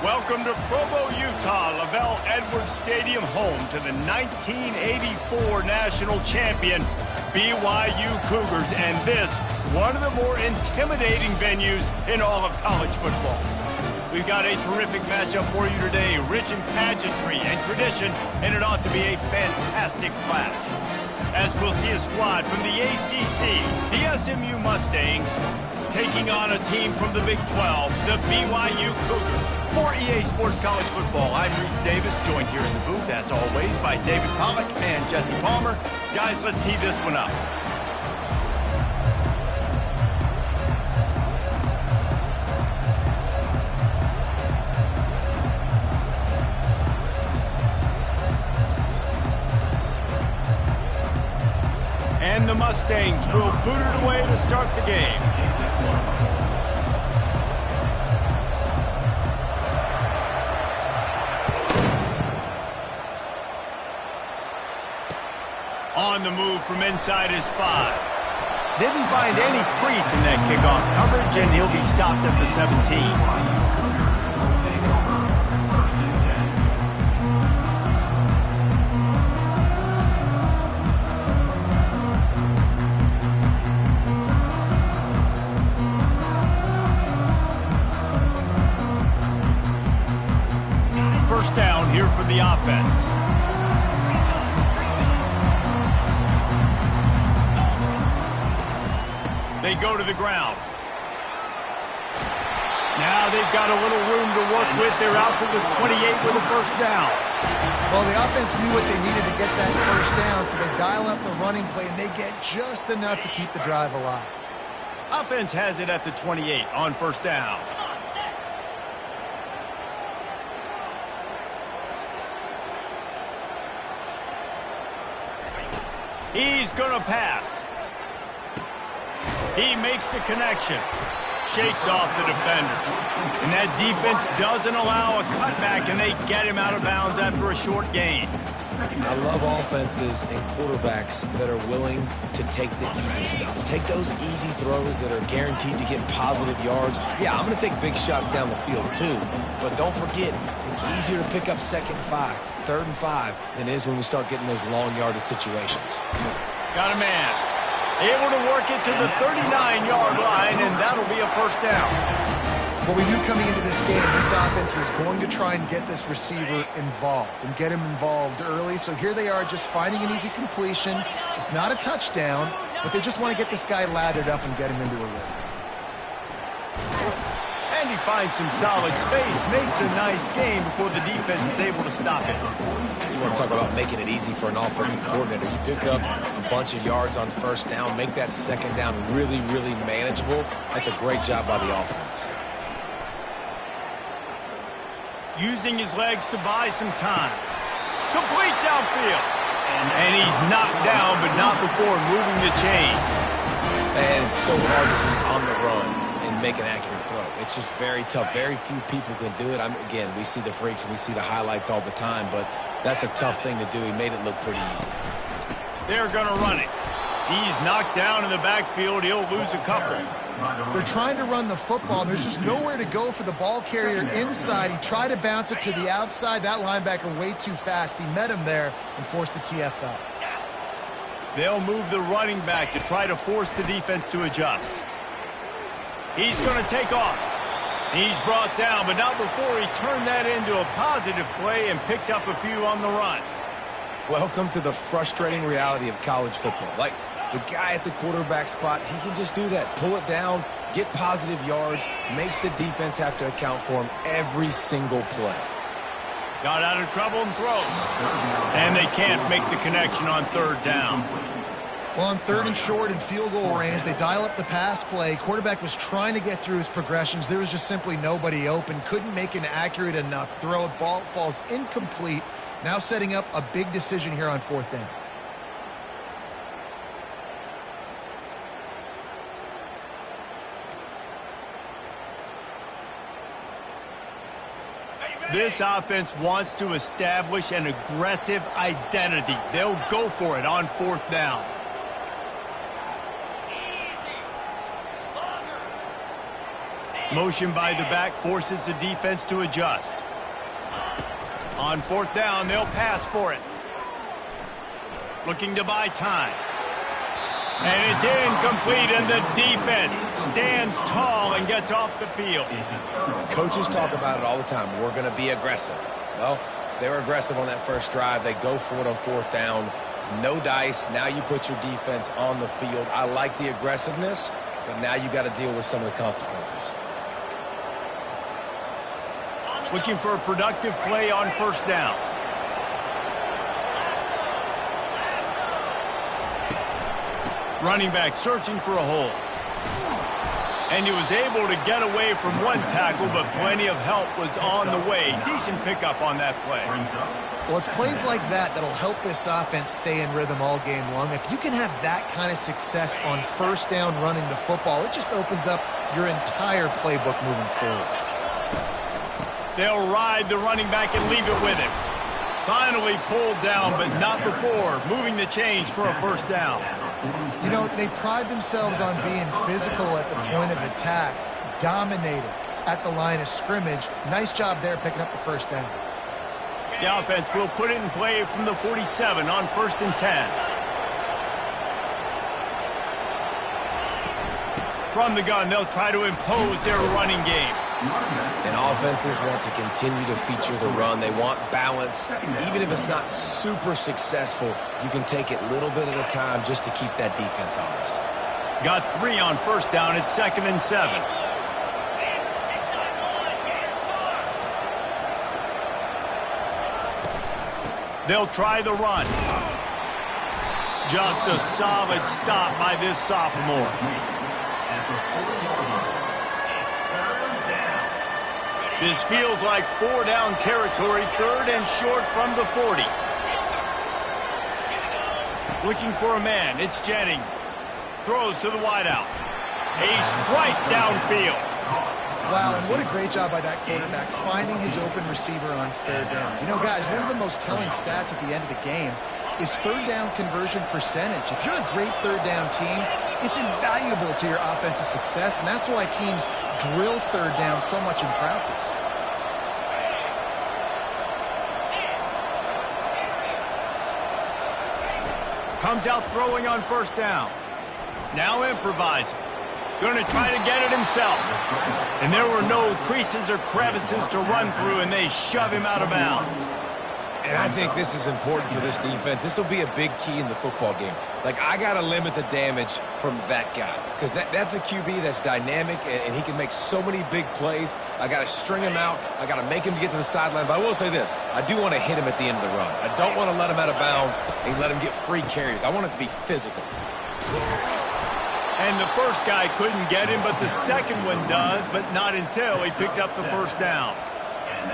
Welcome to Provo, Utah, Lavelle Edwards Stadium, home to the 1984 national champion BYU Cougars, and this, one of the more intimidating venues in all of college football. We've got a terrific matchup for you today, rich in pageantry and tradition, and it ought to be a fantastic clash. As we'll see a squad from the ACC, the SMU Mustangs, taking on a team from the Big 12, the BYU Cougars. For EA Sports College Football, I'm Reese Davis, joined here in the booth, as always, by David Pollack and Jesse Palmer. Guys, let's tee this one up. And the Mustangs will boot it away to start the game. On the move from inside his 5. Didn't find any crease in that kickoff coverage, and he'll be stopped at the 17. First down here for the offense. They go to the ground. Now they've got a little room to work with. They're out to the 28 with a first down. Well, the offense knew what they needed to get that first down, so they dial up the running play, and they get just enough to keep the drive alive. Offense has it at the 28 on first down. He's going to pass. He makes the connection. Shakes off the defender. And that defense doesn't allow a cutback, and they get him out of bounds after a short gain. I love offenses and quarterbacks that are willing to take the easy stuff. Take those easy throws that are guaranteed to get positive yards. Yeah, I'm going to take big shots down the field too, but don't forget, it's easier to pick up 2nd and 5, 3rd and 5 than it is when we start getting those long yardage situations. Got a man. Able to work it to the 39-yard line, and that'll be a first down. What we knew coming into this game, this offense was going to try and get this receiver involved and get him involved early. So here they are just finding an easy completion. It's not a touchdown, but they just want to get this guy lathered up and get him into a rhythm. And he finds some solid space, makes a nice game before the defense is able to stop it. You want to talk about making it easy for an offensive coordinator. You pick up a bunch of yards on 1st down, make that 2nd down really, really manageable. That's a great job by the offense. Using his legs to buy some time. Complete downfield. And he's knocked down, but not before moving the chains. And it's so hard to be on the run and make an accurate throw. It's just very tough. Very few people can do it. Again, we see the freaks and we see the highlights all the time, but that's a tough thing to do. He made it look pretty easy. They're going to run it. He's knocked down in the backfield. He'll lose a couple. They're trying to run the football. There's just nowhere to go for the ball carrier inside. He tried to bounce it to the outside. That linebacker way too fast. He met him there and forced the TFL. They'll move the running back to try to force the defense to adjust. He's going to take off. He's brought down, but not before he turned that into a positive play and picked up a few on the run. Welcome to the frustrating reality of college football. Like, the guy at the quarterback spot, he can just do that. Pull it down, get positive yards, makes the defense have to account for him every single play. Got out of trouble and throws. And they can't make the connection on 3rd down. Well, on 3rd and short and field goal range, they dial up the pass play. Quarterback was trying to get through his progressions. There was just simply nobody open. Couldn't make an accurate enough throw. Ball falls incomplete. Now setting up a big decision here on 4th down. This offense wants to establish an aggressive identity. They'll go for it on 4th down. Motion by the back forces the defense to adjust. On 4th down, they'll pass for it. Looking to buy time. And it's incomplete, and the defense stands tall and gets off the field. Coaches talk about it all the time. We're going to be aggressive. Well, they were aggressive on that 1st drive. They go for it on 4th down. No dice. Now you put your defense on the field. I like the aggressiveness, but now you got to deal with some of the consequences. Looking for a productive play on 1st down. Running back searching for a hole. And he was able to get away from one tackle, but plenty of help was on the way. Decent pickup on that play. Well, it's plays like that that'll help this offense stay in rhythm all game long. If you can have that kind of success on 1st down running the football, it just opens up your entire playbook moving forward. They'll ride the running back and leave it with him. Finally pulled down, but not before moving the chains for a 1st down. You know, they pride themselves on being physical at the point of attack, dominated at the line of scrimmage. Nice job there picking up the 1st down. The offense will put it in play from the 47 on 1st and 10. From the gun, they'll try to impose their running game. And offenses want to continue to feature the run. They want balance. Even if it's not super successful, you can take it little bit at a time just to keep that defense honest. Got 3 on 1st down. It's 2nd and 7. They'll try the run. Just a solid stop by this sophomore. This feels like 4-down territory, 3rd and short from the 40. Looking for a man, it's Jennings. Throws to the wideout. A strike downfield. Wow, and what a great job by that quarterback, finding his open receiver on third down. You know, guys, one of the most telling stats at the end of the game is third down conversion percentage. If you're a great third down team, it's invaluable to your offensive success, and that's why teams drill third down so much in practice. Comes out throwing on first down. Now improvising. Going to try to get it himself. And there were no creases or crevices to run through, and they shove him out of bounds. And I think this is important for this defense. This will be a big key in the football game. Like, I got to limit the damage from that guy. Because that's a QB that's dynamic, and he can make so many big plays. I got to string him out. I got to make him get to the sideline. But I will say this. I do want to hit him at the end of the runs. I don't want to let him out of bounds and let him get free carries. I want it to be physical. And the first guy couldn't get him, but the second one does, but not until he picks up the first down.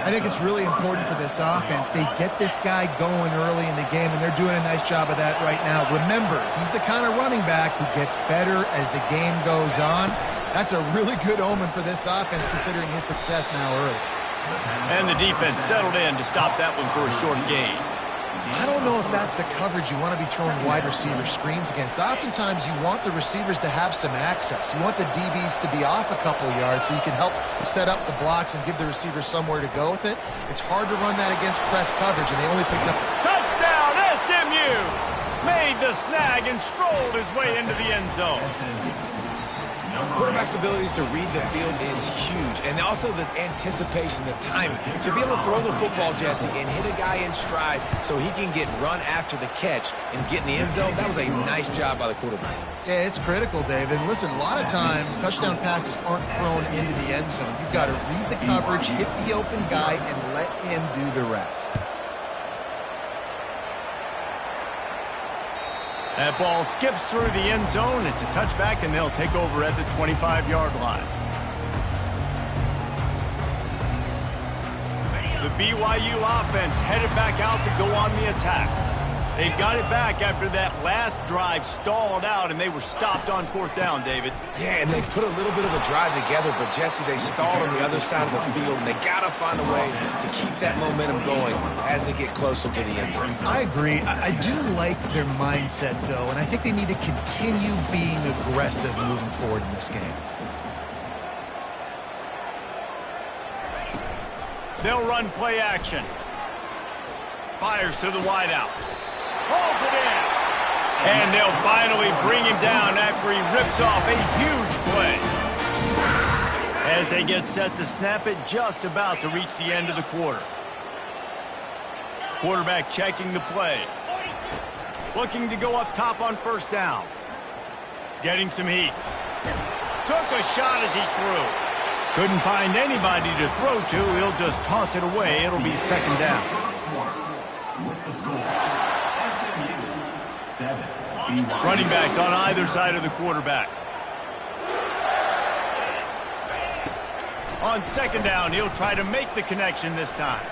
I think it's really important for this offense. They get this guy going early in the game, and they're doing a nice job of that right now. Remember, he's the kind of running back who gets better as the game goes on. That's a really good omen for this offense, considering his success now early. And the defense settled in to stop that one for a short gain. I don't know if that's the coverage you want to be throwing wide receiver screens against. Oftentimes, you want the receivers to have some access. You want the DBs to be off a couple yards so you can help set up the blocks and give the receiver somewhere to go with it. It's hard to run that against press coverage, and they only picked up... Touchdown, SMU! Made the snag and strolled his way into the end zone. Quarterback's abilities to read the field is huge, and also the anticipation, the timing. To be able to throw the football, Jesse, and hit a guy in stride so he can get run after the catch and get in the end zone, that was a nice job by the quarterback. Yeah, it's critical, David. Listen, a lot of times, touchdown passes aren't thrown into the end zone. You've got to read the coverage, hit the open guy, and let him do the rest. That ball skips through the end zone. It's a touchback, and they'll take over at the 25-yard line. The BYU offense headed back out to go on the attack. They've got it back after that last drive stalled out, and they were stopped on fourth down, David. Yeah, and they put a little bit of a drive together, but, Jesse, they stalled on the other side of the field, and they got to find a way to keep that momentum going as they get closer to the end zone. I agree. I do like their mindset, though, and I think they need to continue being aggressive moving forward in this game. They'll run play action. Fires to the wideout. Pulls it in. And they'll finally bring him down after he rips off a huge play. As they get set to snap it, just about to reach the end of the quarter. Quarterback checking the play. Looking to go up top on first down. Getting some heat. Took a shot as he threw. Couldn't find anybody to throw to. He'll just toss it away. It'll be second down. Running backs on either side of the quarterback. On second down, he'll try to make the connection this time.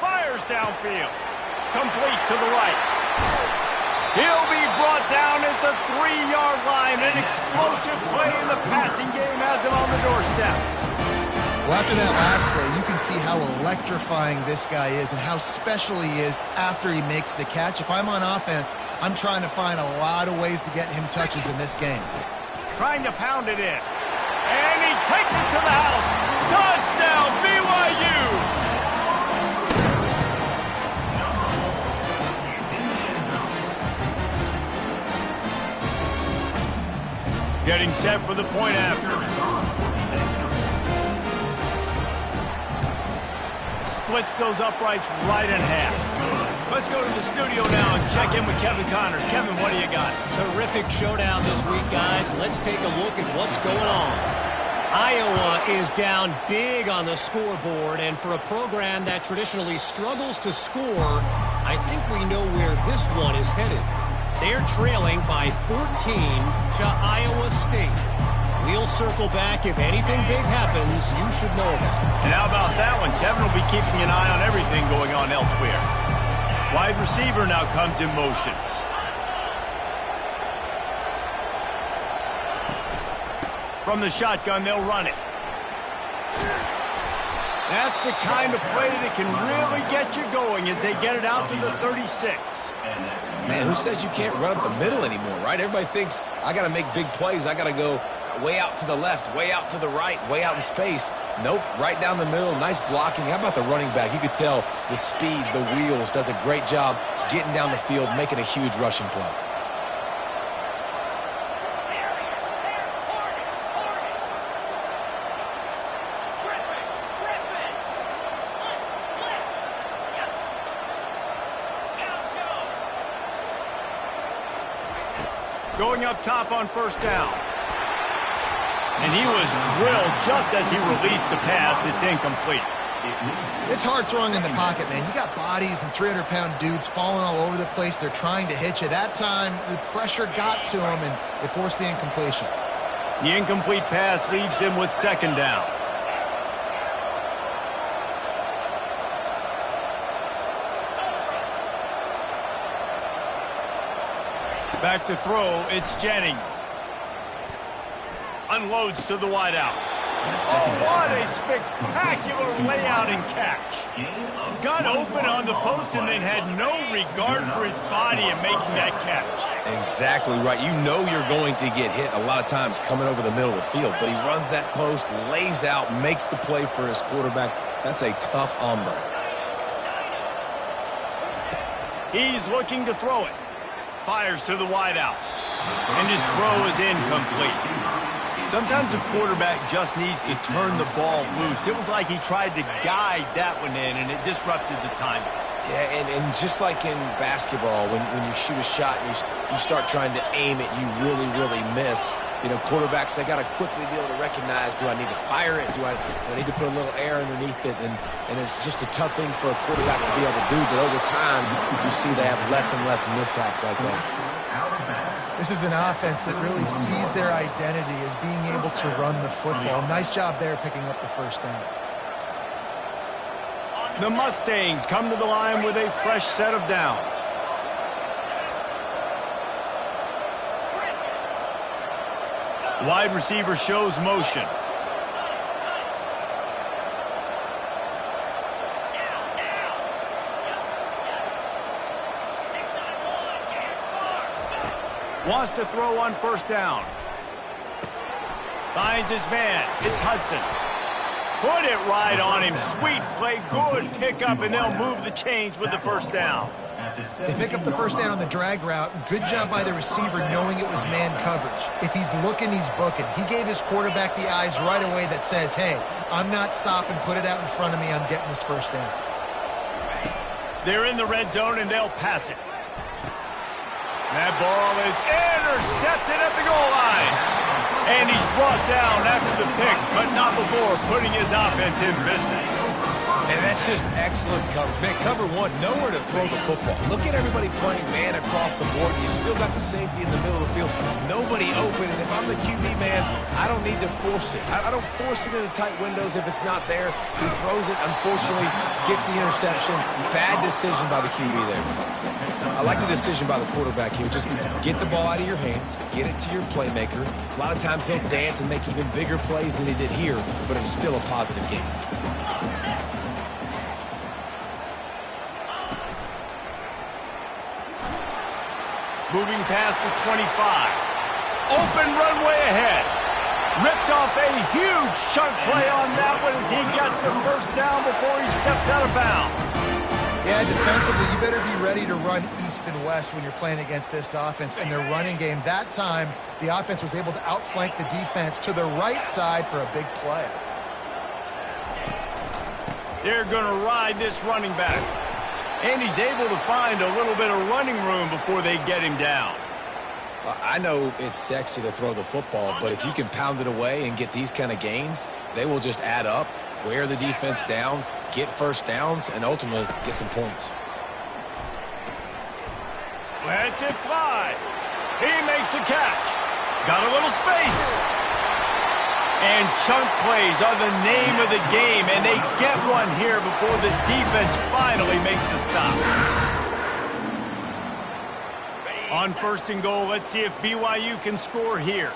Fires downfield. Complete to the right. He'll be brought down at the 3-yard line. An explosive play in the passing game has him on the doorstep. Well, after that last play, you can see how electrifying this guy is and how special he is after he makes the catch. If I'm on offense, I'm trying to find a lot of ways to get him touches in this game. Trying to pound it in. And he takes it to the house. Touchdown, BYU! Getting set for the point after. Splits those uprights right in half. Let's go to the studio now and check in with Kevin Connors. Kevin, what do you got? Terrific showdown this week, guys. Let's take a look at what's going on. Iowa is down big on the scoreboard, and for a program that traditionally struggles to score, I think we know where this one is headed. They're trailing by 14 to Iowa State. We'll circle back. If anything big happens, you should know about it. And how about that one? Kevin will be keeping an eye on everything going on elsewhere. Wide receiver now comes in motion. From the shotgun, they'll run it. That's the kind of play that can really get you going as they get it out to the 36. Man, who says you can't run up the middle anymore, right? Everybody thinks I got to make big plays. I got to go way out to the left, way out to the right, way out in space. Nope, right down the middle. Nice blocking. How about the running back? You could tell the speed, the wheels, does a great job getting down the field, making a huge rushing play. Going up top on first down. And he was drilled just as he released the pass. It's incomplete. It's hard throwing in the pocket, man. You got bodies and 300-pound dudes falling all over the place. They're trying to hit you. That time, the pressure got to him, and it forced the incompletion. The incomplete pass leaves him with second down. Back to throw, it's Jennings. Unloads to the wideout. Oh, what a spectacular layout and catch. Got open on the post and then had no regard for his body in making that catch. Exactly right. You know you're going to get hit a lot of times coming over the middle of the field, but he runs that post, lays out, makes the play for his quarterback. That's a tough hombre. He's looking to throw it. Fires to the wideout. And his throw is incomplete. Sometimes a quarterback just needs to turn the ball loose. It was like he tried to guide that one in, and it disrupted the timing. Yeah, and just like in basketball, when you shoot a shot and you start trying to aim it, you really, really miss. You know, quarterbacks, they got to quickly be able to recognize, do I need to fire it? Do I need to put a little air underneath it? And it's just a tough thing for a quarterback to be able to do. But over time, you see they have less and less mishaps like that. This is an offense that really sees their identity as being able to run the football. Nice job there picking up the first down. The Mustangs come to the line with a fresh set of downs. Wide receiver shows motion. Wants to throw on first down. Finds his man. It's Hudson. Put it right on him. Sweet play. Good pickup, and they'll move the chains with the first down. They pick up the first down on the drag route. Good job by the receiver knowing it was man coverage. If he's looking, he's booking. He gave his quarterback the eyes right away that says, hey, I'm not stopping. Put it out in front of me. I'm getting this first down. They're in the red zone, and they'll pass it. That ball is intercepted at the goal line. And he's brought down after the pick, but not before putting his offense in business. And that's just excellent coverage. Man, cover one, nowhere to throw the football. Look at everybody playing man across the board. You still got the safety in the middle of the field. Nobody open, and if I'm the QB, man, I don't need to force it. I don't force it into tight windows if it's not there. He throws it, unfortunately, gets the interception. Bad decision by the QB there. I like the decision by the quarterback here. Just get the ball out of your hands, get it to your playmaker. A lot of times he'll dance and make even bigger plays than he did here, but it's still a positive game. Moving past the 25. Open runway ahead. Ripped off a huge chunk play on that one as he gets the first down before he steps out of bounds. Yeah, defensively, you better be ready to run east and west when you're playing against this offense and their running game. That time, the offense was able to outflank the defense to the right side for a big play. They're going to ride this running back. And he's able to find a little bit of running room before they get him down. I know it's sexy to throw the football, but if you can pound it away and get these kind of gains, they will just add up, wear the defense down, get first downs, and ultimately get some points. Lets it fly. He makes a catch. Got a little space. And chunk plays are the name of the game, and they get one here before the defense finally makes the stop. On first and goal, let's see if BYU can score here.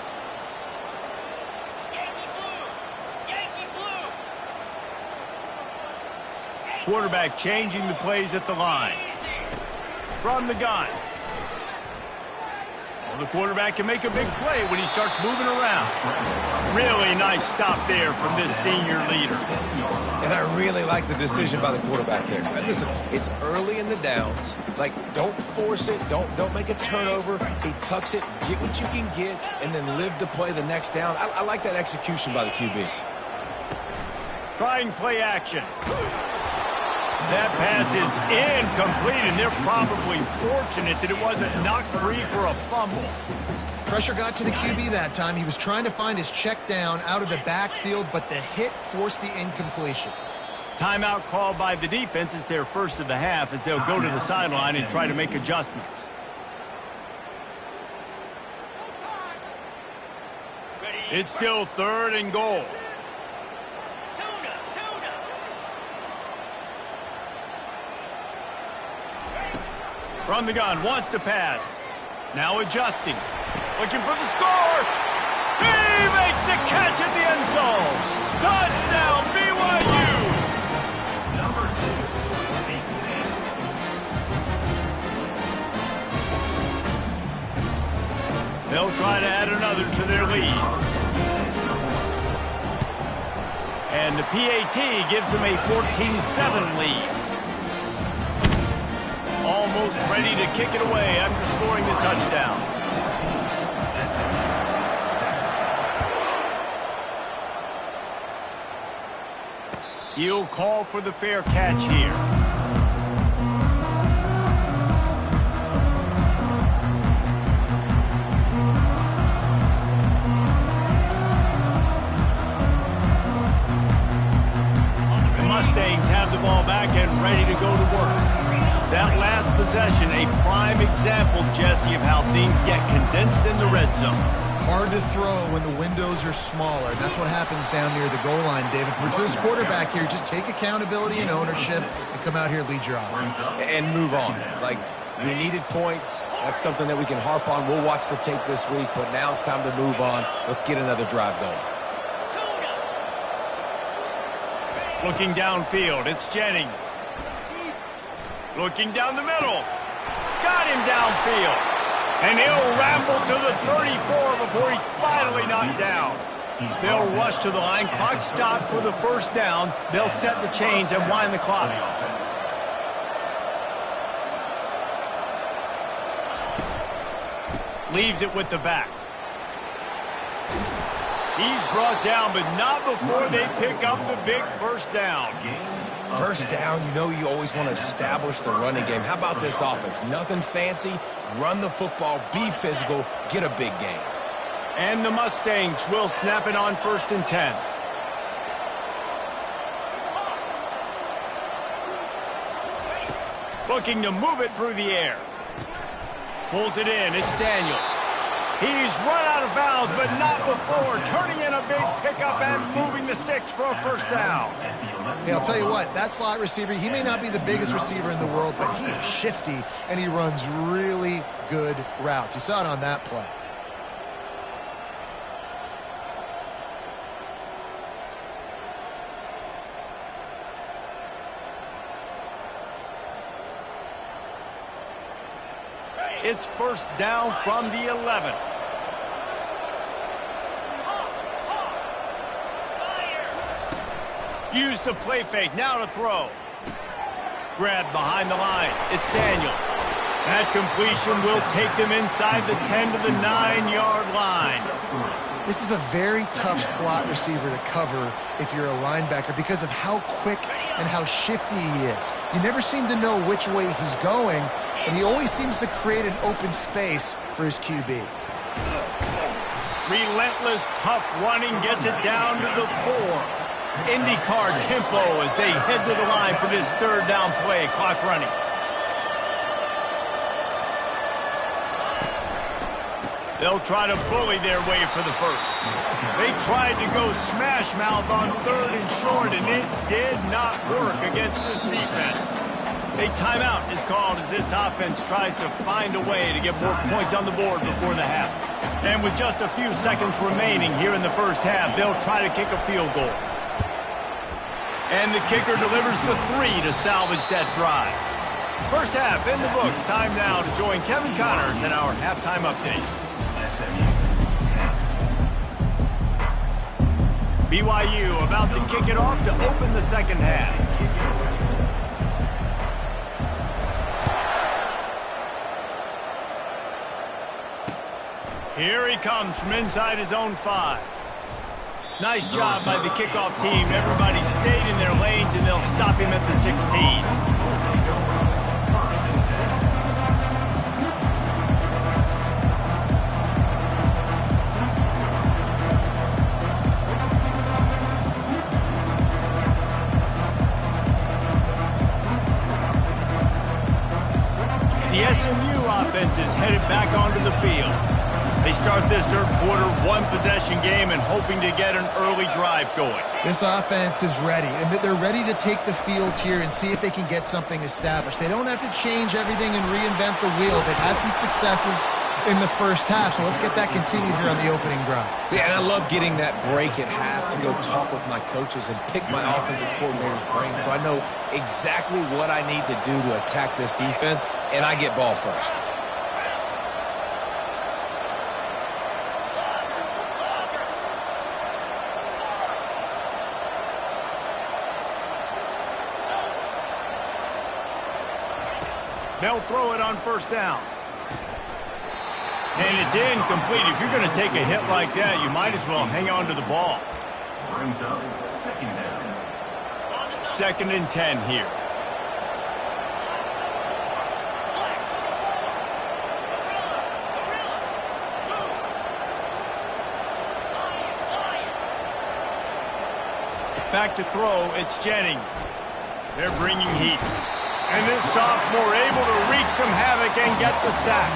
Quarterback changing the plays at the line. From the gun. Well, the quarterback can make a big play when he starts moving around. Really nice stop there from this senior leader. And I really like the decision by the quarterback there. And listen, it's early in the downs. Like, don't force it. Don't make a turnover. He tucks it, get what you can get, and then live to play the next down. I like that execution by the QB. Trying play action. That pass is incomplete, and they're probably fortunate that it wasn't knocked free for a fumble. Pressure got to the QB that time. He was trying to find his check down out of the backfield, but the hit forced the incompletion. Timeout called by the defense. It's their first of the half as they'll go to the sideline and try to make adjustments. It's still 3rd and goal. From the gun, wants to pass. Now adjusting. Looking for the score. He makes the catch at the end zone. Touchdown, BYU. They'll try to add another to their lead. And the PAT gives them a 14-7 lead. Almost ready to kick it away after scoring the touchdown. He'll call for the fair catch here. The Mustangs have the ball back and ready to go to work. That last possession, a prime example, Jesse, of how things get condensed in the red zone. Hard to throw when the windows are smaller. That's what happens down near the goal line, David. But for this quarterback here, just take accountability and ownership and come out here and lead your offense. And move on. Like, we needed points. That's something that we can harp on. We'll watch the tape this week, but now it's time to move on. Let's get another drive going. Looking downfield, it's Jennings. Looking down the middle. Got him downfield. And he'll ramble to the 34 before he's finally knocked down. They'll rush to the line. Clock stopped for the first down. They'll set the chains and wind the clock. Leaves it with the back. He's brought down, but not before they pick up the big first down. First down, you know you always want to establish the running game. How about this offense? Nothing fancy. Run the football, be physical, get a big gain. And the Mustangs will snap it on 1st and 10. Looking to move it through the air. Pulls it in. It's Daniels. He's run out of bounds, but not before. Turning in a big pickup and moving the sticks for a first down. Hey, I'll tell you what, that slot receiver, he may not be the biggest receiver in the world, but he is shifty, and he runs really good routes. You saw it on that play. It's first down from the 11. Use the play fake. Now to throw. Grab behind the line. It's Daniels. That completion will take them inside the 10 to the 9-yard line. This is a very tough slot receiver to cover if you're a linebacker because of how quick and how shifty he is. You never seem to know which way he's going, and he always seems to create an open space for his QB. Relentless, tough running gets it down to the 4. IndyCar tempo as they head to the line for this third down play. Clock running. They'll try to bully their way for the first. They tried to go smash mouth on 3rd and short, and it did not work against this defense. A timeout is called as this offense tries to find a way to get more points on the board before the half. And with just a few seconds remaining here in the first half, they'll try to kick a field goal. And the kicker delivers the 3 to salvage that drive. First half in the books. Time now to join Kevin Connors in our halftime update. BYU about to kick it off to open the second half. Here he comes from inside his own 5. Nice job by the kickoff team. Everybody stayed in their lanes, and they'll stop him at the 16. The SMU offense is headed back onto the field. They start this third quarter one-possession game and hoping to get an early drive going. This offense is ready, and they're ready to take the field here and see if they can get something established. They don't have to change everything and reinvent the wheel. They've had some successes in the first half, so let's get that continued here on the opening drive. Yeah, and I love getting that break at half to go talk with my coaches and pick my offensive coordinator's brain so I know exactly what I need to do to attack this defense, and I get ball first. They'll throw it on first down. And it's incomplete. If you're going to take a hit like that, you might as well hang on to the ball. Brings up second down. Second and 10 here. Back to throw, it's Jennings. They're bringing heat. And this sophomore able to wreak some havoc and get the sack.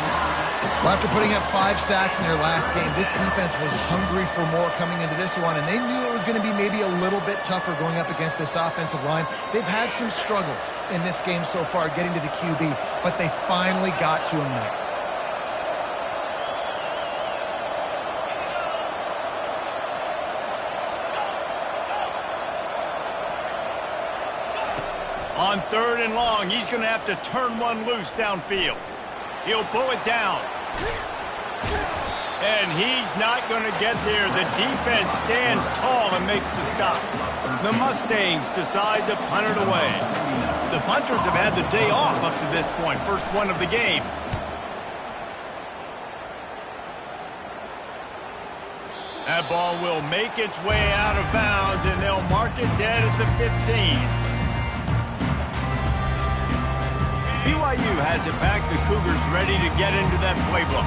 Well, after putting up 5 sacks in their last game, this defense was hungry for more coming into this one, and they knew it was going to be maybe a little bit tougher going up against this offensive line. They've had some struggles in this game so far getting to the QB, but they finally got to him there. On third and long, he's going to have to turn one loose downfield. He'll pull it down. And he's not going to get there. The defense stands tall and makes the stop. The Mustangs decide to punt it away. The punters have had the day off up to this point. First one of the game. That ball will make its way out of bounds, and they'll mark it dead at the 15. BYU has it back. The Cougars ready to get into that playbook.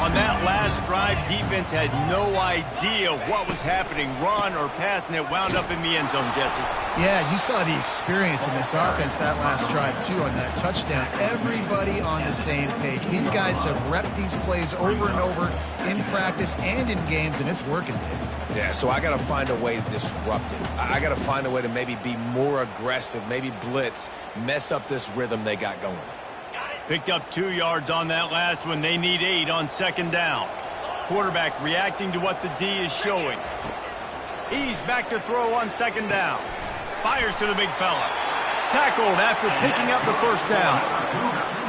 On that last drive, defense had no idea what was happening, run or pass, and it wound up in the end zone, Jesse. Yeah, you saw the experience in this offense that last drive, too, on that touchdown. Everybody on the same page. These guys have repped these plays over and over in practice and in games, and it's working, Dave. Yeah, so I got to find a way to disrupt it. I got to find a way to maybe be more aggressive, maybe blitz, mess up this rhythm they got going. Picked up 2 yards on that last one. They need 8 on second down. Quarterback reacting to what the D is showing. He's back to throw on second down. Fires to the big fella. Tackled after picking up the first down.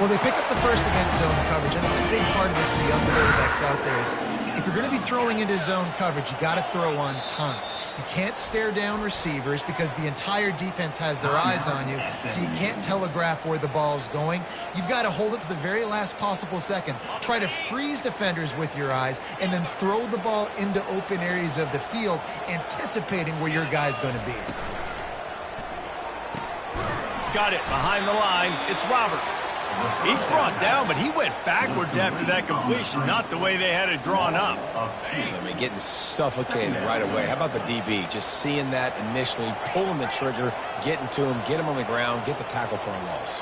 Well, they pick up the first against zone coverage. I think a big part of this for the young quarterbacks out there is if you're going to be throwing into zone coverage, you got to throw on time. You can't stare down receivers because the entire defense has their eyes on you, so you can't telegraph where the ball's going. You've got to hold it to the very last possible second. Try to freeze defenders with your eyes and then throw the ball into open areas of the field, anticipating where your guy's going to be. Got it behind the line. It's Roberts. He's brought down, but he went backwards after that completion, not the way they had it drawn up. I mean, getting suffocated right away. How about the DB? Just seeing that initially, pulling the trigger, getting to him, get him on the ground, get the tackle for a loss.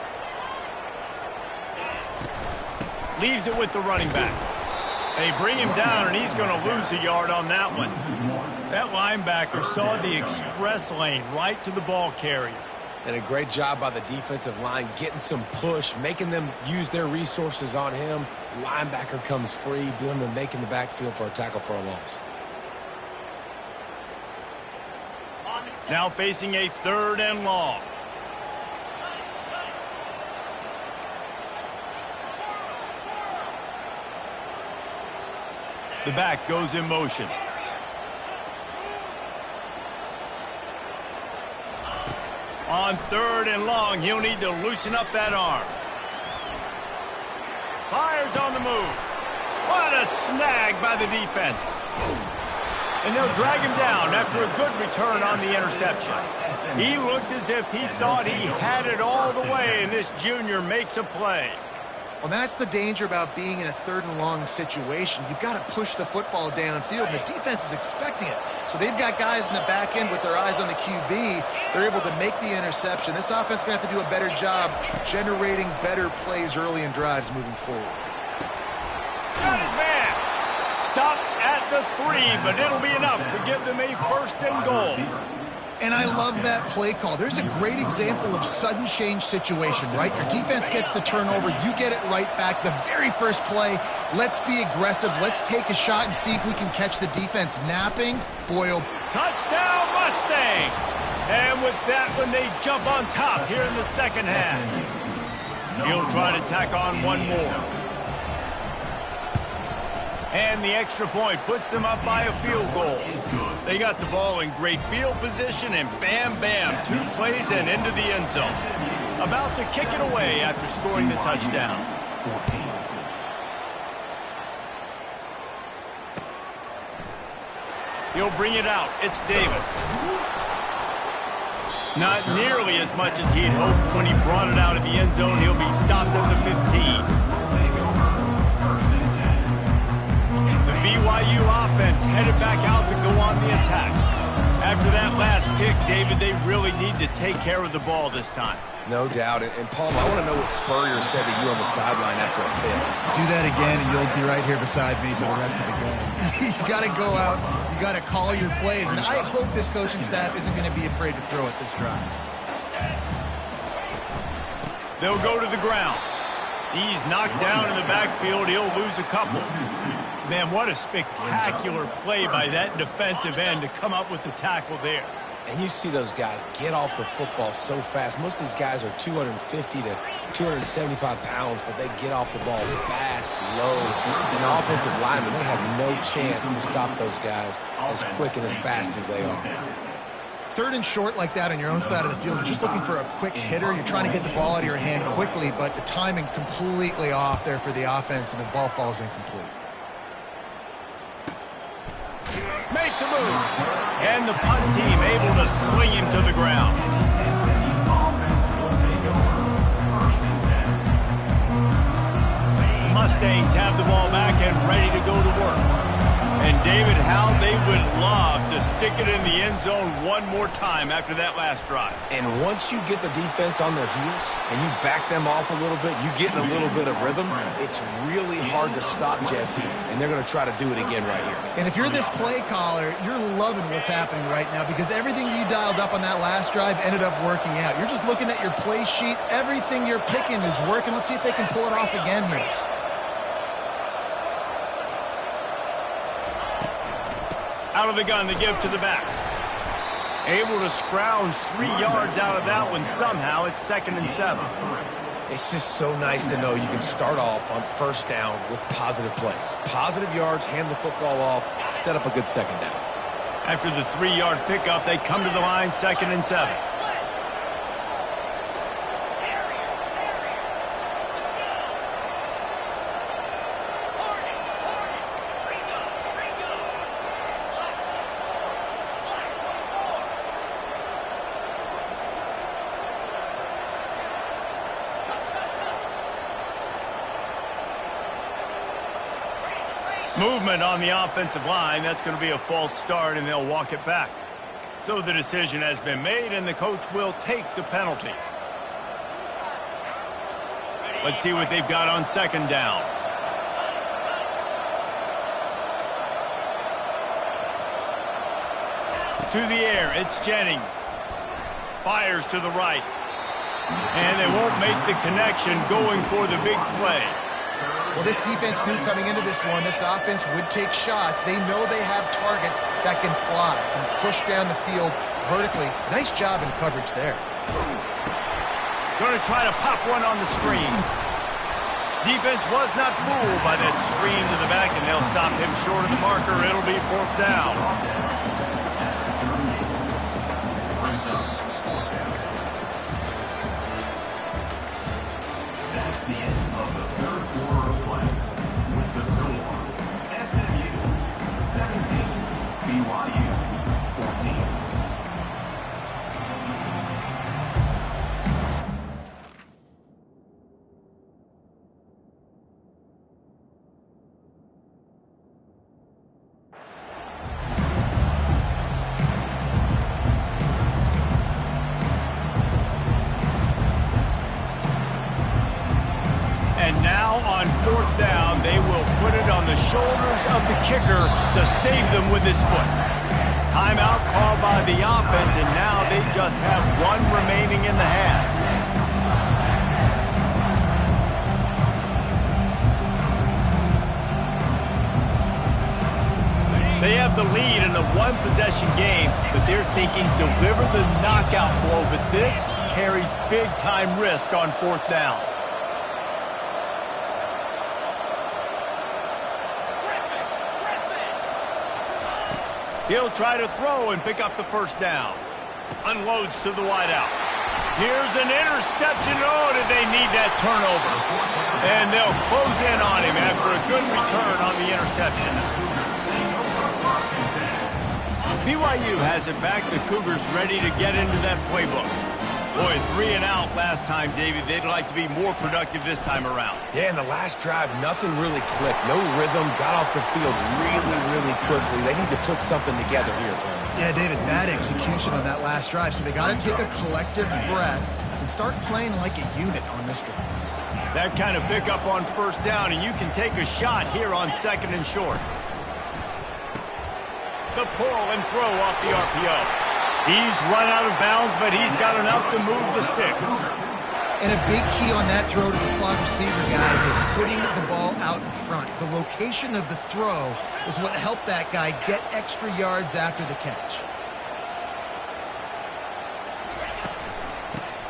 Leaves it with the running back. They bring him down, and he's going to lose a yard on that one. That linebacker saw the express lane right to the ball carrier. And a great job by the defensive line getting some push, making them use their resources on him. Linebacker comes free, boom, and making the backfield for a tackle for a loss. Now facing a 3rd and long. The back goes in motion. On 3rd and long, he'll need to loosen up that arm. Fires on the move. What a snag by the defense. And they'll drag him down after a good return on the interception. He looked as if he thought he had it all the way, and this junior makes a play. Well, that's the danger about being in a 3rd and long situation. You've got to push the football downfield, and the defense is expecting it. So they've got guys in the back end with their eyes on the QB. They're able to make the interception. This offense is going to have to do a better job generating better plays early in drives moving forward. Got his man. Stopped at the 3, but it'll be enough to give them a 1st and goal. And I love that play call. There's a great example of sudden change situation, right? Your defense gets the turnover. You get it right back. The very first play, let's be aggressive. Let's take a shot and see if we can catch the defense napping. Boy, oh. Touchdown, Mustangs! And with that one, they jump on top here in the 2nd half. He'll try to tack on one more. And the extra point puts them up by a field goal. They got the ball in great field position, and bam, bam, 2 plays and into the end zone. About to kick it away after scoring the touchdown. He'll bring it out. It's Davis. Not nearly as much as he'd hoped when he brought it out of the end zone. He'll be stopped at the 15. BYU offense headed back out to go on the attack. After that last pick, David, they really need to take care of the ball this time. No doubt. And Paul, I want to know what Spurrier said to you on the sideline after a pick. Do that again, and you'll be right here beside me for the rest of the game. You got to go out. You got to call your plays. And I hope this coaching staff isn't going to be afraid to throw it this drive. They'll go to the ground. He's knocked down in the backfield. He'll lose a couple. Man, what a spectacular play by that defensive end to come up with the tackle there. And you see those guys get off the football so fast. Most of these guys are 250 to 275 pounds, but they get off the ball fast, low. And the offensive linemen, they have no chance to stop those guys as quick and as fast as they are. 3rd and short like that on your own side of the field, you're just looking for a quick hitter. You're trying to get the ball out of your hand quickly, but the timing completely off there for the offense, and the ball falls incomplete. Makes a move. And the punt team able to sling him to the ground. The Mustangs have the ball back and ready to go to work. And David, how they would love to stick it in the end zone one more time after that last drive. And once you get the defense on their heels and you back them off a little bit, you get in a little bit of rhythm, it's really hard to stop Jesse, and they're going to try to do it again right here. And if you're this play caller, you're loving what's happening right now because everything you dialed up on that last drive ended up working out. You're just looking at your play sheet. Everything you're picking is working. Let's see if they can pull it off again here. Out of the gun to give to the back. Able to scrounge 3 yards out of that one somehow. It's 2nd and 7. It's just so nice to know you can start off on 1st down with positive plays. Positive yards, hand the football off, set up a good 2nd down. After the 3-yard pickup, they come to the line, 2nd and 7. Movement on the offensive line. That's going to be a false start, and they'll walk it back. So the decision has been made, and the coach will take the penalty. Let's see what they've got on 2nd down. To the air, it's Jennings. Fires to the right. And they won't make the connection going for the big play. Well, this defense knew coming into this one, this offense would take shots. They know they have targets that can fly, can push down the field vertically. Nice job in coverage there. Going to try to pop one on the screen. Defense was not fooled by that screen to the back, and they'll stop him short of the marker. It'll be 4th down. That's the end of the 3rd quarter of play. With the score, SMU 17, BYU 14. And now on 4th down, they will put it on the shoulders of the kicker to save them with his foot. Timeout called by the offense, and now they just have 1 remaining in the half. They have the lead in a 1-possession game, but they're thinking deliver the knockout blow, but this carries big-time risk on 4th down. He'll try to throw and pick up the 1st down. Unloads to the wideout. Here's an interception. Oh, did they need that turnover? And they'll close in on him after a good return on the interception. BYU has it back. The Cougars ready to get into that playbook. Boy, 3 and out last time, David. They'd like to be more productive this time around. Yeah, in the last drive, nothing really clicked. No rhythm, got off the field really quickly. They need to put something together here. Yeah, David, bad execution on that last drive, so they got to take a collective breath and start playing like a unit on this drive. That kind of pickup on 1st down, and you can take a shot here on 2nd and short. The pull and throw off the RPO. He's run out of bounds, but he's got enough to move the sticks. And a big key on that throw to the slot receiver, guys, is putting the ball out in front. The location of the throw is what helped that guy get extra yards after the catch.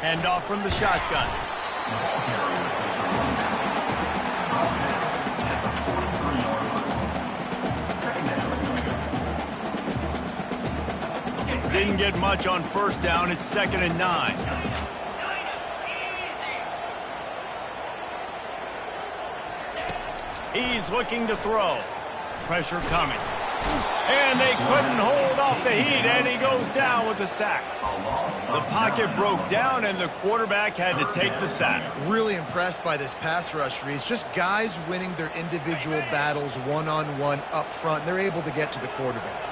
Hand off from the shotgun. Didn't get much on 1st down. It's 2nd and 9. He's looking to throw. Pressure coming. And they couldn't hold off the heat, and he goes down with the sack. The pocket broke down, and the quarterback had to take the sack. Really impressed by this pass rush, Reese. Just guys winning their individual battles one-on-one up front. They're able to get to the quarterback.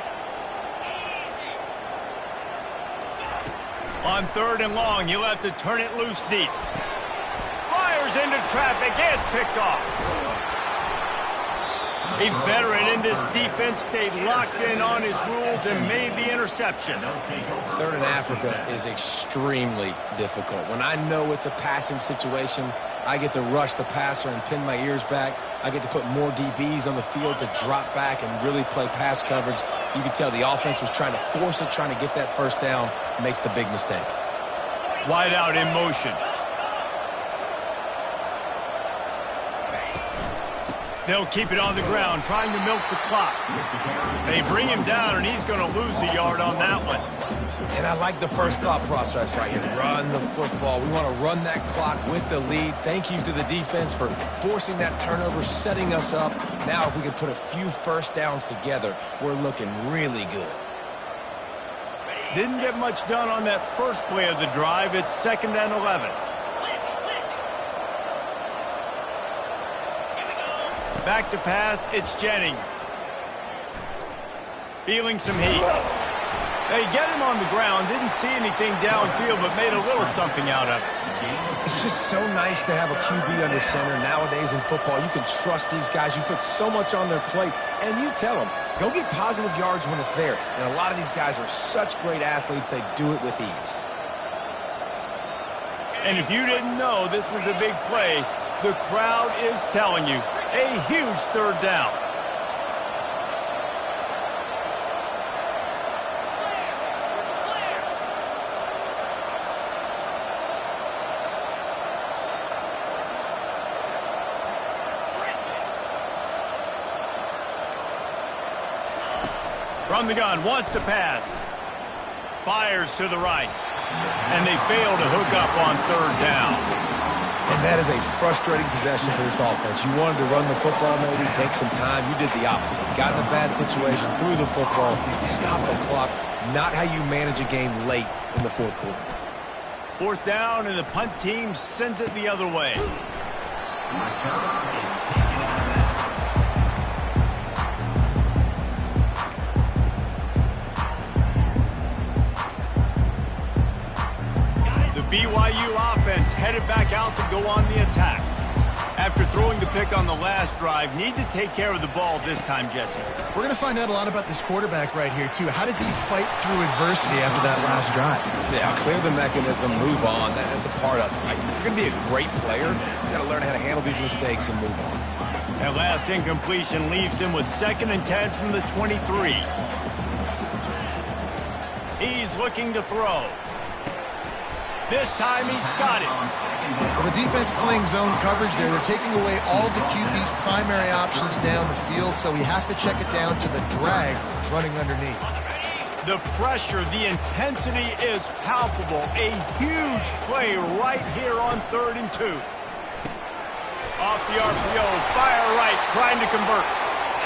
On 3rd and long, he'll have to turn it loose deep. Fires into traffic. It's picked off. A veteran in this defense stayed locked in on his rules and made the interception. 3rd in Africa is extremely difficult. When I know it's a passing situation, I get to rush the passer and pin my ears back. I get to put more DBs on the field to drop back and really play pass coverage. You can tell the offense was trying to force it, trying to get that 1st down, makes the big mistake. Wide out in motion. They'll keep it on the ground, trying to milk the clock. They bring him down, and he's going to lose a yard on that one. And I like the first thought process right here. Run the football. We want to run that clock with the lead. Thank you to the defense for forcing that turnover, setting us up. Now if we can put a few 1st downs together, we're looking really good. Didn't get much done on that first play of the drive. It's 2nd and 11. Back to pass, it's Jennings. Feeling some heat. They get him on the ground, didn't see anything downfield, but made a little something out of it. It's just so nice to have a QB under center. Nowadays in football, you can trust these guys. You put so much on their plate, and you tell them, go get positive yards when it's there. And a lot of these guys are such great athletes, they do it with ease. And if you didn't know this was a big play, the crowd is telling you, a huge 3rd down. From the gun, wants to pass. Fires to the right. And they fail to hook up on third down. And that is a frustrating possession for this offense. You wanted to run the football, maybe take some time. You did the opposite. Got in a bad situation, threw the football, stopped the clock. Not how you manage a game late in the fourth quarter. Fourth down, and the punt team sends it the other way. The BYU offense headed back out to go on the attack. After throwing the pick on the last drive, need to take care of the ball this time, Jesse. We're going to find out a lot about this quarterback right here, too. How does he fight through adversity after that last drive? Yeah, clear the mechanism, move on. That's a part of it, right? If you're going to be a great player, you got to learn how to handle these mistakes and move on. That last incompletion leaves him with 2nd and 10 from the 23. He's looking to throw. This time he's got it. Well, the defense playing zone coverage there. They're taking away all of the QB's primary options down the field, so he has to check it down to the drag running underneath. The pressure, the intensity is palpable. A huge play right here on 3rd and 2. Off the RPO, fire right, trying to convert.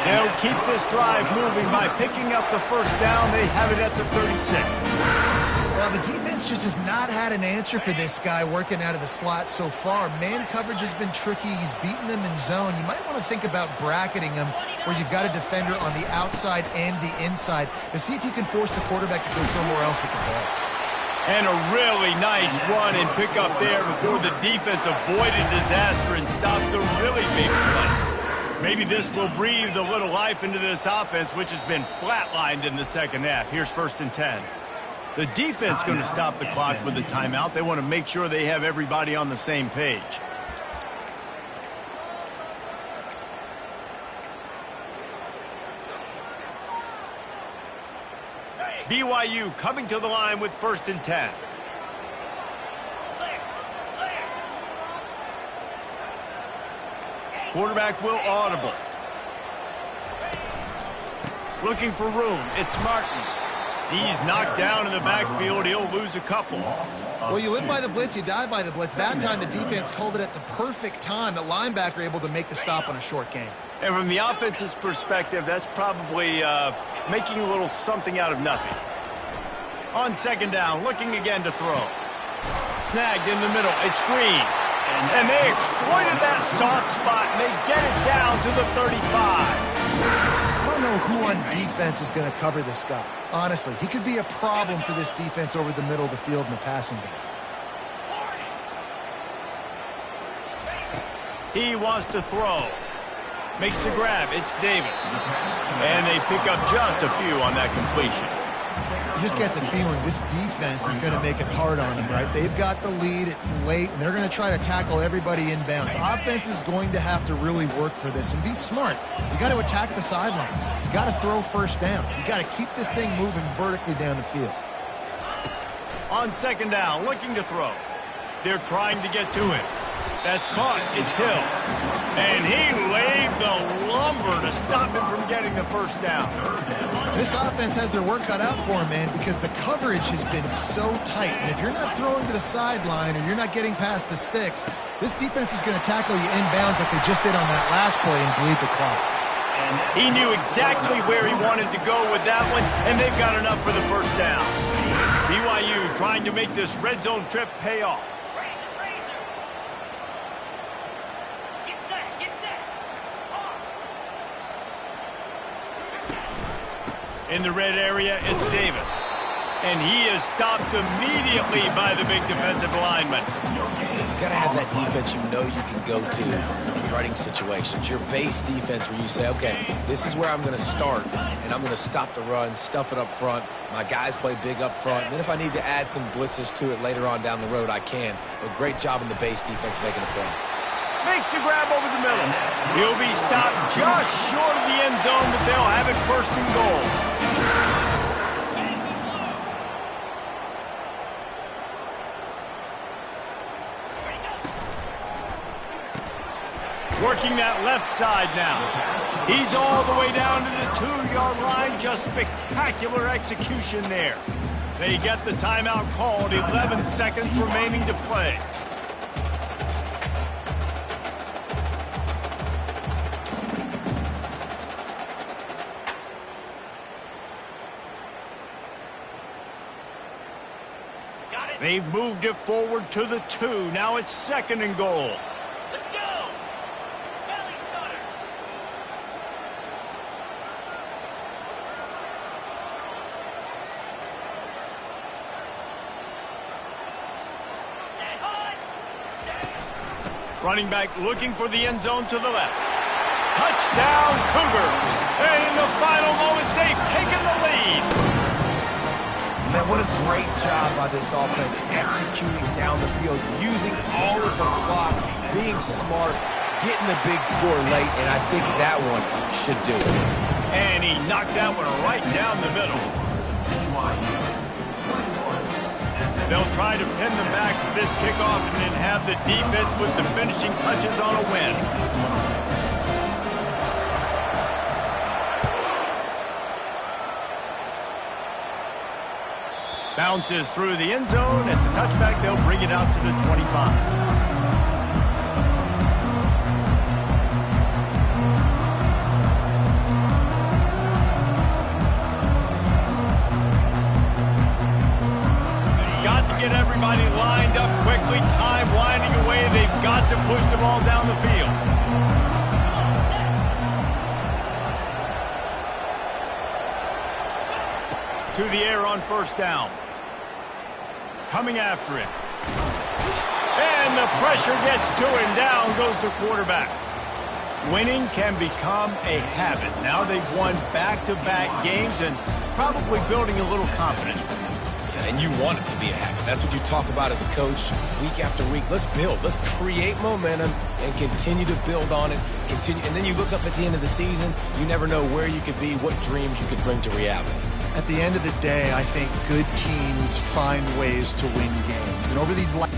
They'll keep this drive moving by picking up the first down. They have it at the 36. Well, the defense just has not had an answer for this guy working out of the slot so far. Man coverage has been tricky. He's beaten them in zone. You might want to think about bracketing him where you've got a defender on the outside and the inside to see if you can force the quarterback to go somewhere else with the ball. And a really nice run and pick up there before the defense avoided disaster and stopped the really big play. Maybe this will breathe a little life into this offense, which has been flatlined in the second half. Here's 1st and 10. The defense going to stop the clock with a timeout. They want to make sure they have everybody on the same page. BYU coming to the line with 1st and 10. Quarterback will audible. Looking for room. It's Martin. He's knocked down in the backfield. He'll lose a couple. Well, you live by the blitz, you die by the blitz. That time the defense called it at the perfect time. The linebacker able to make the stop on a short gain. And from the offense's perspective, that's probably making a little something out of nothing. On 2nd down, looking again to throw. Snagged in the middle. It's Green. And they exploited that soft spot, and they get it down to the 35. I don't know who on defense is going to cover this guy. Honestly, he could be a problem for this defense over the middle of the field in the passing game. He wants to throw. Makes the grab. It's Davis. And they pick up just a few on that completion. You just get the feeling this defense is going to make it hard on them, right? They've got the lead, it's late, and they're going to try to tackle everybody inbounds. Offense is going to have to really work for this and be smart. You got to attack the sidelines. You got to throw first downs. You got to keep this thing moving vertically down the field. On 2nd down, looking to throw. They're trying to get to it. That's caught. It's Hill. And he laid the lumber to stop him from getting the first down. This offense has their work cut out for him, man, because the coverage has been so tight. And if you're not throwing to the sideline or you're not getting past the sticks, this defense is going to tackle you inbounds like they just did on that last play and bleed the clock. He knew exactly where he wanted to go with that one, and they've got enough for the first down. BYU trying to make this red zone trip pay off. In the red area, it's Davis. And he is stopped immediately by the big defensive lineman. You got to have that defense you know you can go to in running situations. Your base defense where you say, okay, this is where I'm going to start, and I'm going to stop the run, stuff it up front. My guys play big up front. And then if I need to add some blitzes to it later on down the road, I can. But great job in the base defense making a play. Makes the grab over the middle. He'll be stopped just short of the end zone, but they'll have it 1st and goal. Working that left side now. He's all the way down to the 2-yard line. Just spectacular execution there. They get the timeout called. 11 seconds remaining to play. They've moved it forward to the 2. Now it's 2nd and goal. Let's go! Valley starter! Stay hard! Running back looking for the end zone to the left. Touchdown Cougars! And in the final moments, they've taken the lead. Man, what a great job by this offense executing down the field, using all of the clock, being smart, getting the big score late, and I think that one should do it. And he knocked that one right down the middle. They'll try to pin them back for this kickoff and then have the defense put the finishing touches on a win. Bounces through the end zone. It's a touchback. They'll bring it out to the 25. Got to get everybody lined up quickly. Time winding away. They've got to push the ball down the field. To the air on 1st down. Coming after it. And the pressure gets to him. Down goes the quarterback. Winning can become a habit. Now they've won back-to-back games and probably building a little confidence. And you want it to be a habit. That's what you talk about as a coach week after week. Let's build. Let's create momentum and continue to build on it. Continue, and then you look up at the end of the season, you never know where you could be, what dreams you could bring to reality. At the end of the day, I think good teams find ways to win games. And over these last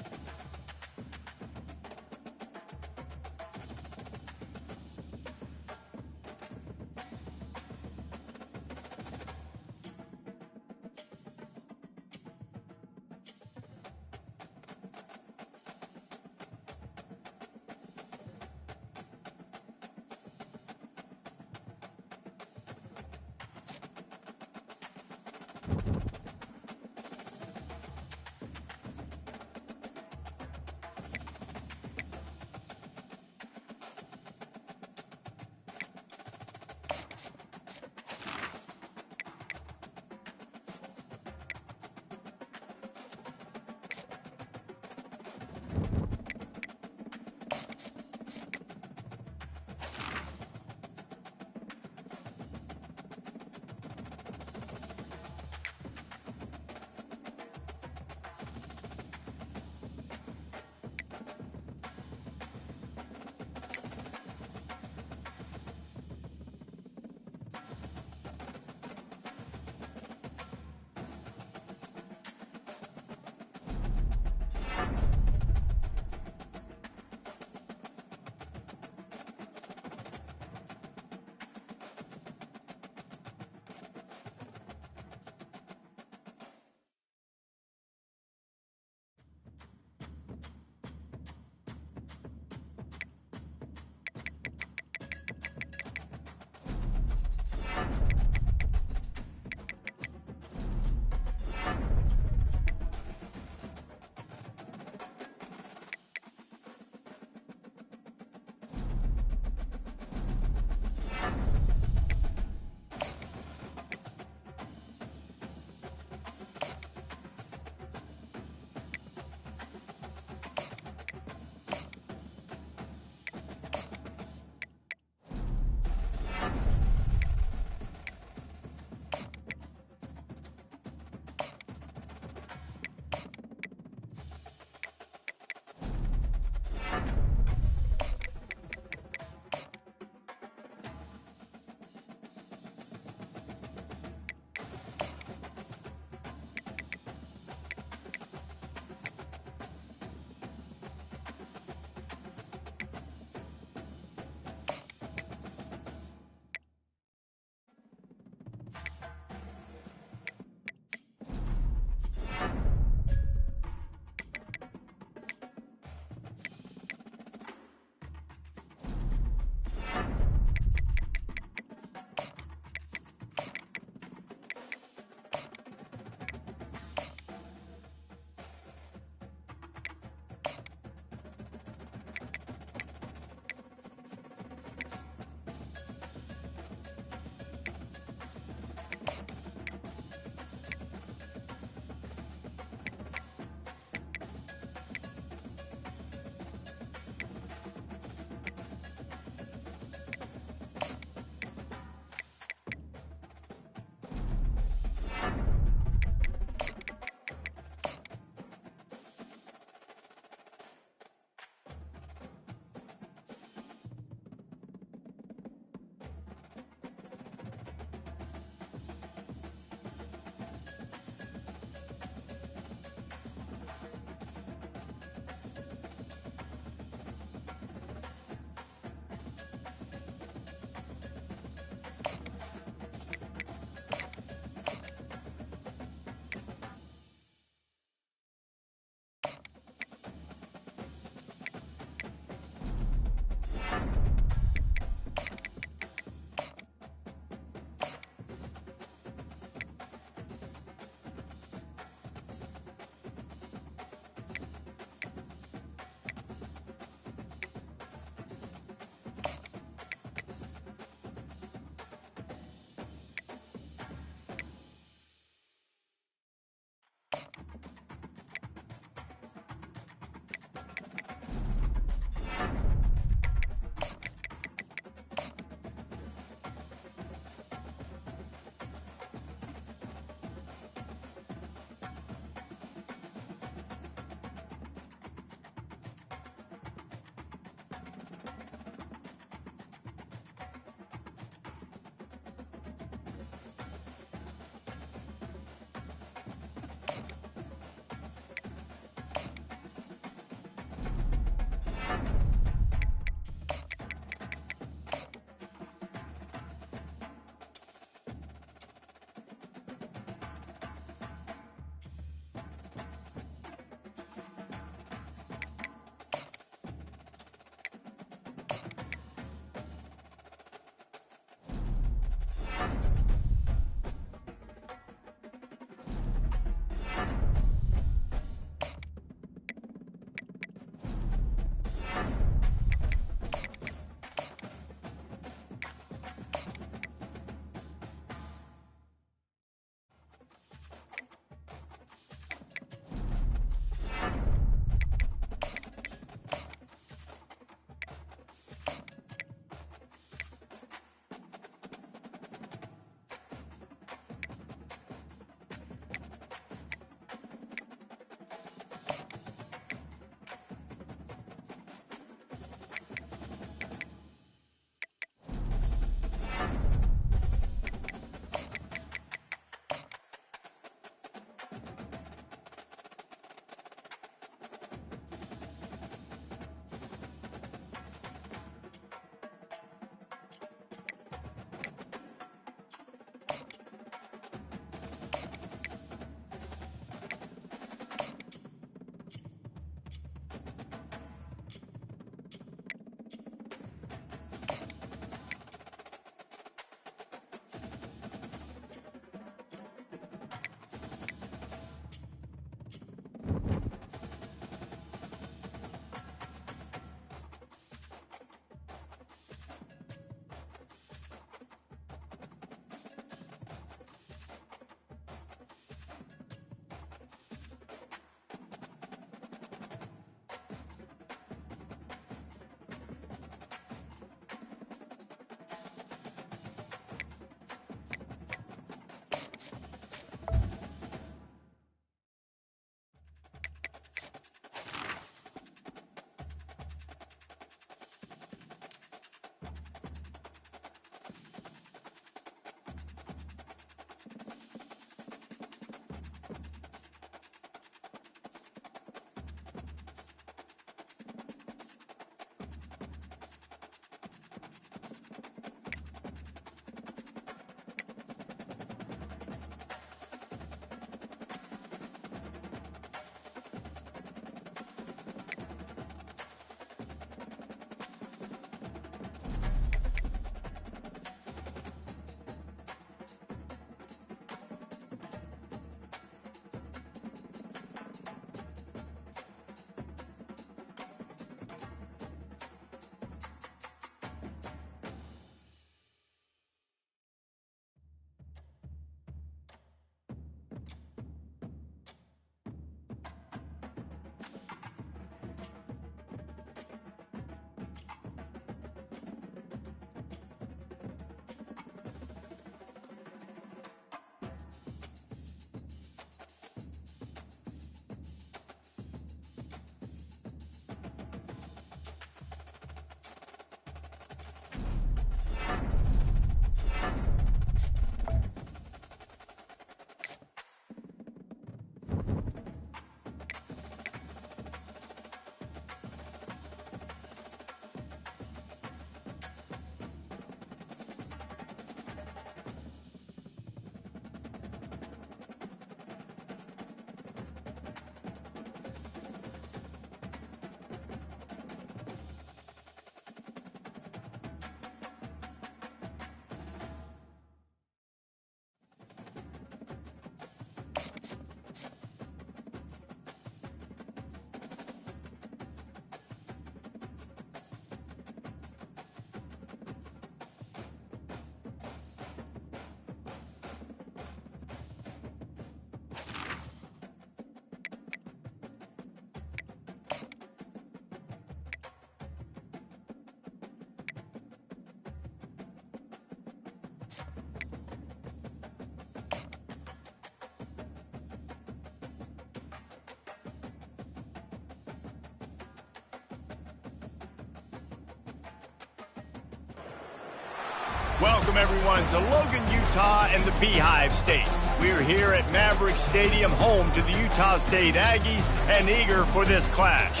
Welcome, everyone, to Logan, Utah and the Beehive State. We're here at Maverick Stadium, home to the Utah State Aggies, and eager for this clash.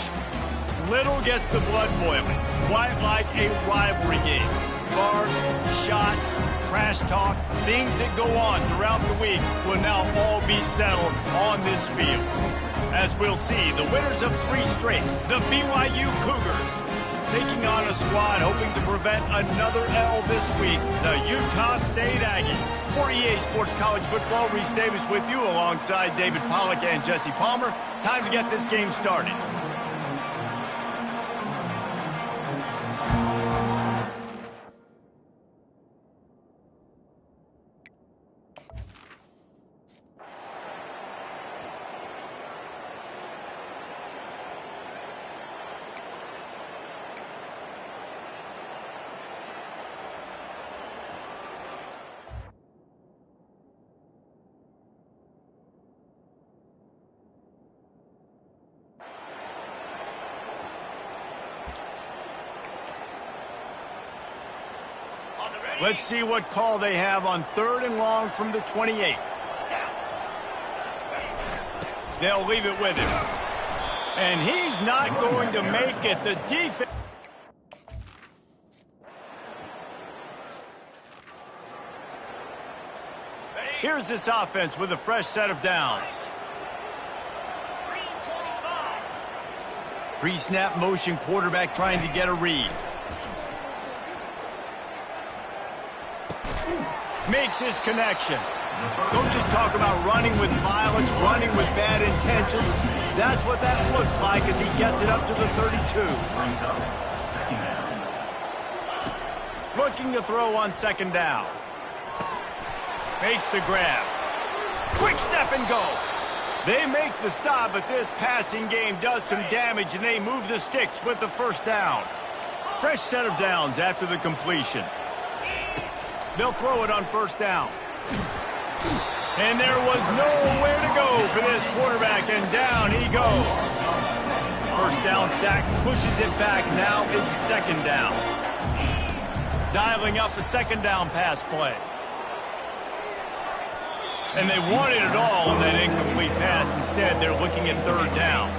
Little gets the blood boiling, quite like a rivalry game. Barbs, shots, trash talk, things that go on throughout the week will now all be settled on this field. As we'll see, the winners of 3 straight, the BYU Cougars, taking on a squad hoping to prevent another L this week, the Utah State Aggies. For EA Sports College Football, Reese Davis with you alongside David Pollack and Jesse Palmer. Time to get this game started. Let's see what call they have on 3rd and long from the 28. They'll leave it with him. And he's not going to make it. The defense. Here's this offense with a fresh set of downs. Pre-snap motion, quarterback trying to get a read. Makes his connection. Coaches talk about running with violence, running with bad intentions. That's what that looks like as he gets it up to the 32. Looking to throw on 2nd down. Makes the grab. Quick step and go. They make the stop, but this passing game does some damage, and they move the sticks with the 1st down. Fresh set of downs after the completion. They'll throw it on 1st down. And there was nowhere to go for this quarterback, and down he goes. 1st down sack, pushes it back. Now it's 2nd down. Dialing up a 2nd down pass play. And they wanted it all on that incomplete pass. Instead, they're looking at 3rd down.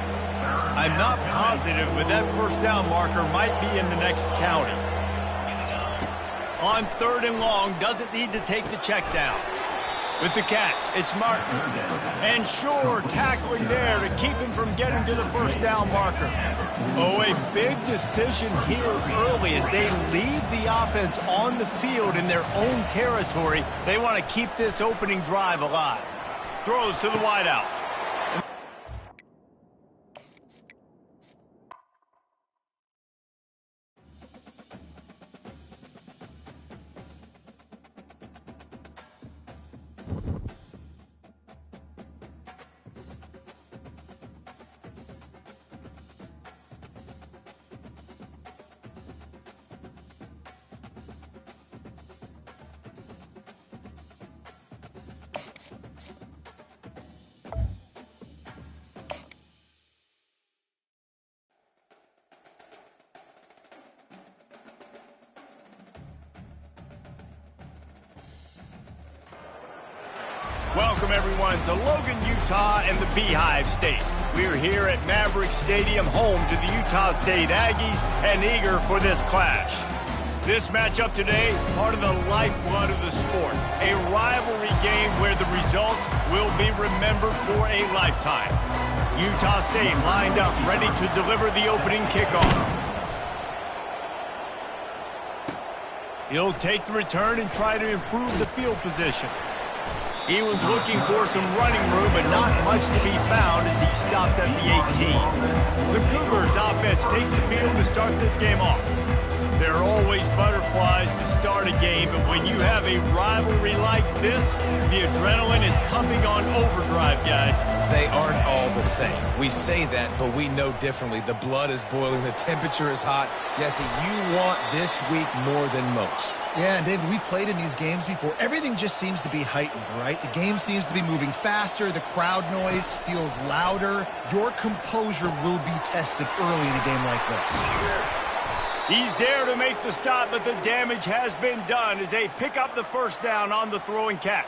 I'm not positive, but that 1st down marker might be in the next county. On 3rd and long, doesn't need to take the check down. With the catch, it's Martin. And sure, tackling there to keep him from getting to the 1st down marker. Oh, a big decision here early as they leave the offense on the field in their own territory. They want to keep this opening drive alive. Throws to the wideout. Welcome, everyone, to Logan, Utah and the Beehive State. We're here at Maverick Stadium, home to the Utah State Aggies, and eager for this clash. This matchup today, part of the lifeblood of the sport. A rivalry game where the results will be remembered for a lifetime. Utah State lined up, ready to deliver the opening kickoff. He'll take the return and try to improve the field position. He was looking for some running room, but not much to be found as he stopped at the 18. The Cougars offense takes the field to start this game off. There are always butterflies to start a game, but when you have a rivalry like this, the adrenaline is pumping on overdrive, guys. They aren't all the same. We say that, but we know differently. The blood is boiling. The temperature is hot. Jesse, you want this week more than most. Yeah, and David, we played in these games before. Everything just seems to be heightened, right? The game seems to be moving faster. The crowd noise feels louder. Your composure will be tested early in a game like this. He's there to make the stop, but the damage has been done as they pick up the first down on the throwing catch.